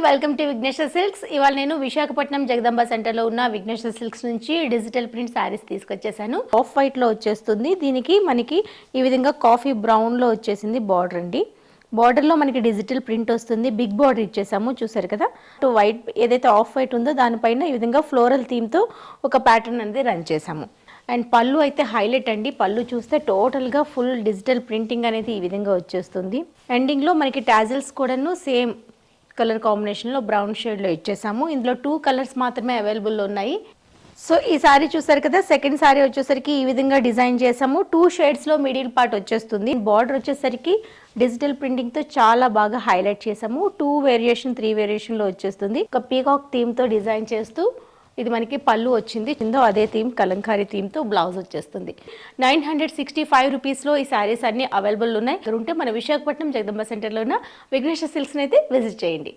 Welcome to Vighneshwara silks. ఇవాళ నేను విశాఖపట్నం జగదంబ సెంటర్లో ఉన్న విఘ్నేశ్వర సిల్క్స్ నుంచి డిజిటల్ ప్రింట్ శారీస్ తీసుకొచ్చేసాను. ఆఫ్ వైట్లో వచ్చేస్తుంది. దీనికి మనకి ఈ విధంగా కాఫీ బ్రౌన్లో వచ్చేసింది బార్డర్ అండి. బార్డర్లో మనకి డిజిటల్ ప్రింట్ వస్తుంది. బిగ్ బార్డర్ ఇచ్చేసాము, చూసారు కదా. వైట్ ఏదైతే ఆఫ్ వైట్ ఉందో దానిపైన ఈ విధంగా ఫ్లోరల్ థీమ్తో ఒక ప్యాటర్న్ అనేది రన్ చేసాము. అండ్ పళ్ళు అయితే హైలైట్ అండి. పళ్ళు చూస్తే టోటల్గా ఫుల్ డిజిటల్ ప్రింటింగ్ అనేది ఈ విధంగా వచ్చేస్తుంది. ఎండింగ్లో మనకి టాజిల్స్ కూడాను సేమ్ కలర్ కాంబినేషన్లో బ్రౌన్ షేడ్లో ఇచ్చేసాము. ఇందులో 2 కలర్స్ మాత్రమే అవైలబుల్లో ఉన్నాయి. సో ఈ సారీ చూసారు కదా, సెకండ్ సారీ వచ్చేసరికి ఈ విధంగా డిజైన్ చేసాము. 2 షేడ్స్లో మిడిల్ పార్ట్ వచ్చేస్తుంది. బార్డర్ వచ్చేసరికి డిజిటల్ ప్రింటింగ్తో చాలా బాగా హైలైట్ చేసాము. 2 వేరియేషన్ 3 వేరియేషన్లో వచ్చేస్తుంది. ఒక పీకాక్ థీమ్తో డిజైన్ చేస్తూ ఇది మనకి పళ్ళు వచ్చింది. కింద అదే థీమ్ కలంకారీ థీమ్తో బ్లౌజ్ వచ్చేస్తుంది. 965 రూపీస్లో ఈ శారీస్ అన్ని అవైలబుల్ ఉన్నాయి. ఉంటే మన విశాఖపట్నం జగదంబ సెంటర్లో ఉన్న విఘ్నేశ్వర సిల్క్స్ని అయితే విజిట్ చేయండి.